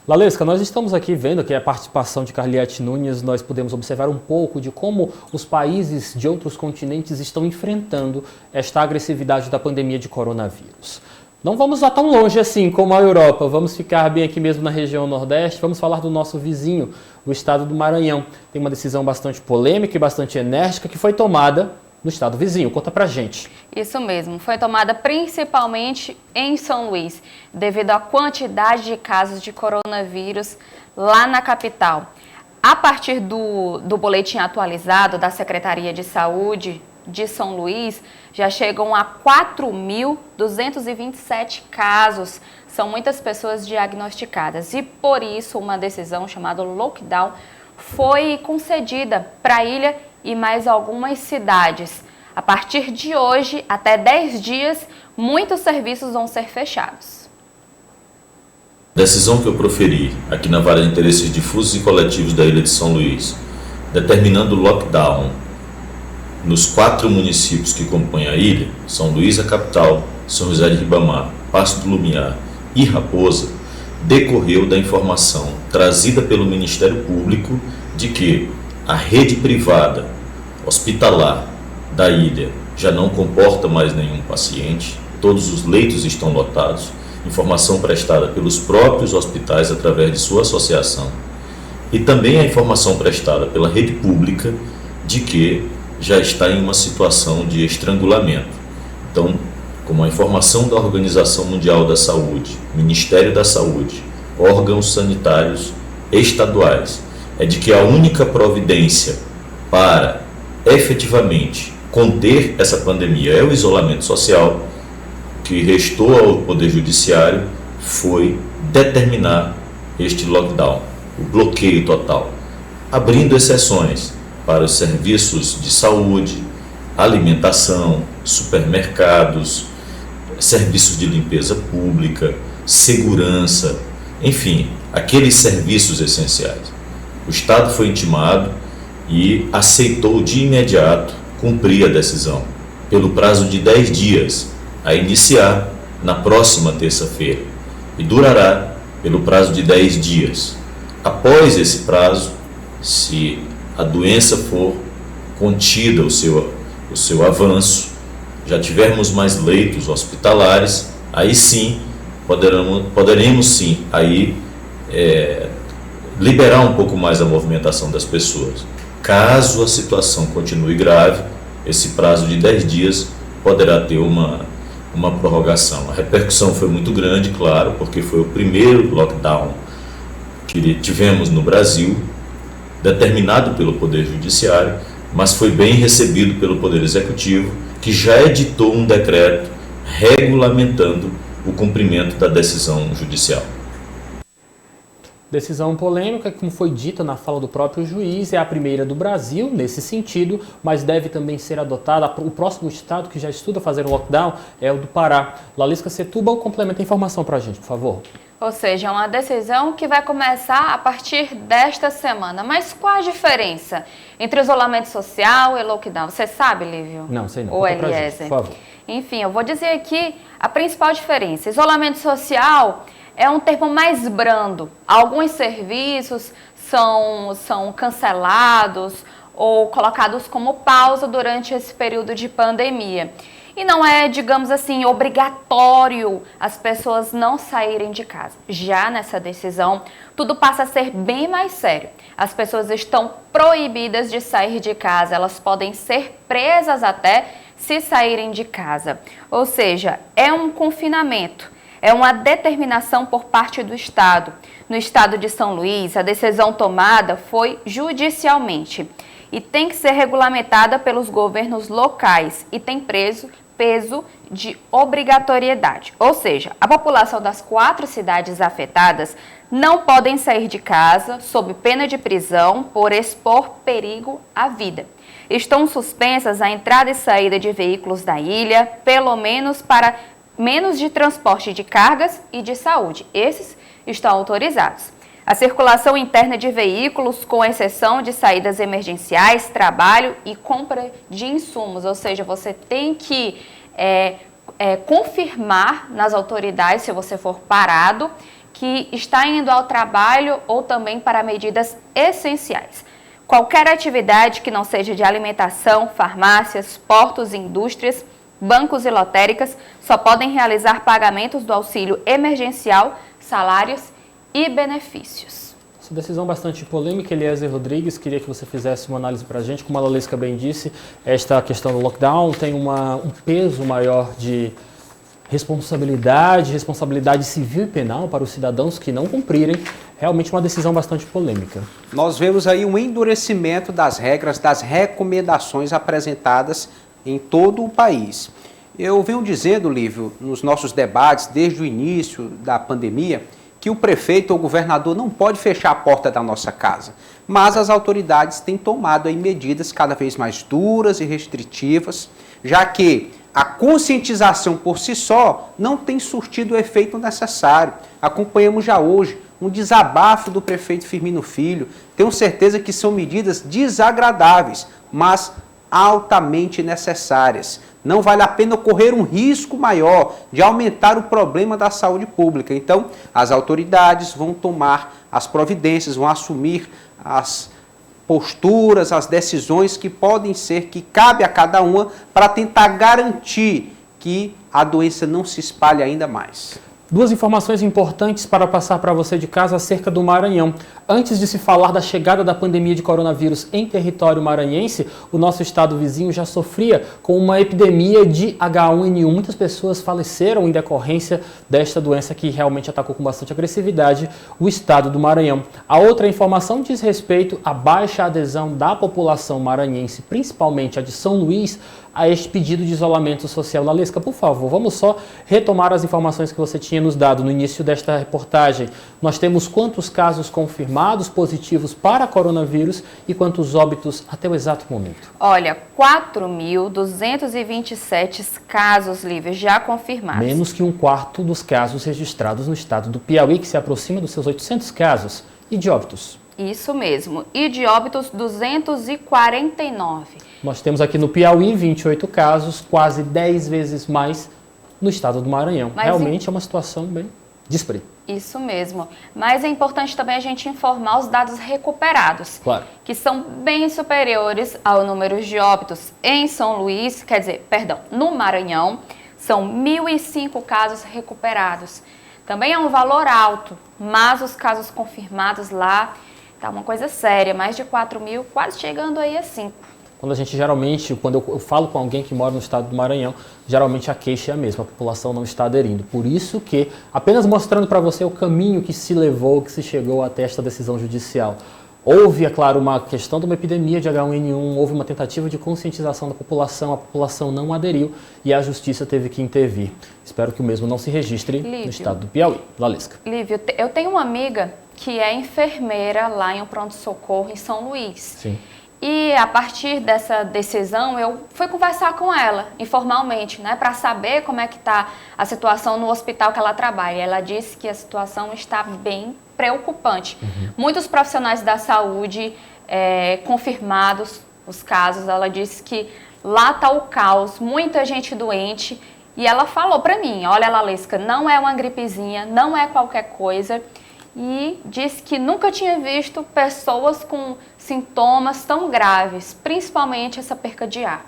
Lalesca, nós estamos aqui vendo que a participação de Carliette Nunes, nós podemos observar um pouco de como os países de outros continentes estão enfrentando esta agressividade da pandemia de coronavírus. Não vamos lá tão longe assim como a Europa, vamos ficar bem aqui mesmo na região Nordeste, vamos falar do nosso vizinho, o estado do Maranhão. Tem uma decisão bastante polêmica e bastante enérgica que foi tomada no estado vizinho. Conta pra gente. Isso mesmo, foi tomada principalmente em São Luís, devido à quantidade de casos de coronavírus lá na capital. A partir do boletim atualizado da Secretaria de Saúde de São Luís, já chegam a 4.227 casos. São muitas pessoas diagnosticadas e, por isso, uma decisão chamada lockdown foi concedida para a ilha e mais algumas cidades. A partir de hoje, até 10 dias, muitos serviços vão ser fechados. A decisão que eu proferi aqui na Vara de Interesses Difusos e Coletivos da Ilha de São Luís, determinando o lockdown nos 4 municípios que compõem a ilha, São Luís, a capital, São José de Ribamar, Passo do Lumiar e Raposa, decorreu da informação trazida pelo Ministério Público de que a rede privada hospitalar da ilha já não comporta mais nenhum paciente, todos os leitos estão lotados, informação prestada pelos próprios hospitais através de sua associação, e também a informação prestada pela rede pública de que já está em uma situação de estrangulamento. Então, como a informação da Organização Mundial da Saúde, Ministério da Saúde, órgãos sanitários estaduais, é de que a única providência para efetivamente conter essa pandemia é o isolamento social. O que restou ao Poder Judiciário foi determinar este lockdown, o bloqueio total, abrindo exceções para os serviços de saúde, alimentação, supermercados, serviços de limpeza pública, segurança, enfim, aqueles serviços essenciais. O Estado foi intimado e aceitou de imediato cumprir a decisão, pelo prazo de 10 dias, a iniciar na próxima terça-feira, e durará pelo prazo de 10 dias. Após esse prazo, se a doença for contida o seu avanço, já tivermos mais leitos hospitalares, aí sim poderemos sim aí liberar um pouco mais a movimentação das pessoas. Caso a situação continue grave, esse prazo de 10 dias poderá ter uma prorrogação. A repercussão foi muito grande, claro, porque foi o primeiro lockdown que tivemos no Brasil, determinado pelo Poder Judiciário, mas foi bem recebido pelo Poder Executivo, que já editou um decreto regulamentando o cumprimento da decisão judicial. Decisão polêmica, como foi dita na fala do próprio juiz, é a primeira do Brasil nesse sentido, mas deve também ser adotada. O próximo estado que já estuda fazer um lockdown é o do Pará. Lalesca Setúbal, complementa a informação para a gente, por favor. Ou seja, é uma decisão que vai começar a partir desta semana. Mas qual a diferença entre isolamento social e lockdown? Você sabe, Lívio? Não, sei não. Ou Eliezer? Por favor. Enfim, eu vou dizer aqui a principal diferença. Isolamento social é um termo mais brando. Alguns serviços são cancelados ou colocados como pausa durante esse período de pandemia. E não é, digamos assim, obrigatório as pessoas não saírem de casa. Já nessa decisão, tudo passa a ser bem mais sério. As pessoas estão proibidas de sair de casa, elas podem ser presas até se saírem de casa. Ou seja, é um confinamento. É uma determinação por parte do Estado. No estado de São Luís, a decisão tomada foi judicialmente e tem que ser regulamentada pelos governos locais e tem peso de obrigatoriedade. Ou seja, a população das 4 cidades afetadas não podem sair de casa sob pena de prisão por expor perigo à vida. Estão suspensas a entrada e saída de veículos da ilha, pelo menos para menos de transporte de cargas e de saúde. Esses estão autorizados. A circulação interna de veículos, com exceção de saídas emergenciais, trabalho e compra de insumos. Ou seja, você tem que confirmar nas autoridades, se você for parado, que está indo ao trabalho ou também para medidas essenciais. Qualquer atividade que não seja de alimentação, farmácias, portos e indústrias, bancos e lotéricas só podem realizar pagamentos do auxílio emergencial, salários e benefícios. Essa decisão bastante polêmica. Eliezer Rodrigues, queria que você fizesse uma análise para a gente. Como a Lalesca bem disse, esta questão do lockdown tem um peso maior de responsabilidade civil e penal para os cidadãos que não cumprirem. Realmente uma decisão bastante polêmica. Nós vemos aí um endurecimento das regras, das recomendações apresentadas em todo o país. Eu venho dizendo, Lívio, nos nossos debates, desde o início da pandemia, que o prefeito ou o governador não pode fechar a porta da nossa casa. Mas as autoridades têm tomado aí medidas cada vez mais duras e restritivas, já que a conscientização por si só não tem surtido o efeito necessário. Acompanhamos já hoje um desabafo do prefeito Firmino Filho. Tenho certeza que são medidas desagradáveis, mas altamente necessárias. Não vale a pena correr um risco maior de aumentar o problema da saúde pública. Então, as autoridades vão tomar as providências, vão assumir as posturas, as decisões que podem ser, que cabe a cada uma, para tentar garantir que a doença não se espalhe ainda mais. Duas informações importantes para passar para você de casa acerca do Maranhão. Antes de se falar da chegada da pandemia de coronavírus em território maranhense, o nosso estado vizinho já sofria com uma epidemia de H1N1. Muitas pessoas faleceram em decorrência desta doença que realmente atacou com bastante agressividade o estado do Maranhão. A outra informação diz respeito à baixa adesão da população maranhense, principalmente a de São Luís, a este pedido de isolamento social. Lalesca, por favor, vamos só retomar as informações que você tinha nos dado no início desta reportagem. Nós temos quantos casos confirmados positivos para coronavírus e quantos óbitos até o exato momento? Olha, 4.227 casos livres já confirmados. Menos que um quarto dos casos registrados no estado do Piauí, que se aproxima dos seus 800 casos. E de óbitos? Isso mesmo. E de óbitos, 249. Nós temos aqui no Piauí 28 casos, quase 10 vezes mais no estado do Maranhão. Realmente é uma situação bem díspare. Isso mesmo. Mas é importante também a gente informar os dados recuperados, claro, que são bem superiores ao número de óbitos em São Luís, no Maranhão, são 1.005 casos recuperados. Também é um valor alto, mas os casos confirmados lá tá uma coisa séria, mais de 4.000, quase chegando aí a 5. Quando a gente quando eu falo com alguém que mora no estado do Maranhão, geralmente a queixa é a mesma, a população não está aderindo. Por isso que, apenas mostrando para você o caminho que se levou, que se chegou até esta decisão judicial. Houve, é claro, uma questão de uma epidemia de H1N1, houve uma tentativa de conscientização da população, a população não aderiu e a justiça teve que intervir. Espero que o mesmo não se registre no estado do Piauí. Lalesca. Lívio, eu tenho uma amiga que é enfermeira lá em um pronto-socorro em São Luís. Sim. E a partir dessa decisão, eu fui conversar com ela, informalmente, né, para saber como é que está a situação no hospital que ela trabalha. Ela disse que a situação está bem preocupante. Muitos profissionais da saúde confirmados os casos. Ela disse que lá está o caos, muita gente doente. E ela falou para mim, olha, Lalesca, não é uma gripezinha, não é qualquer coisa. E disse que nunca tinha visto pessoas com sintomas tão graves, principalmente essa perca de ar.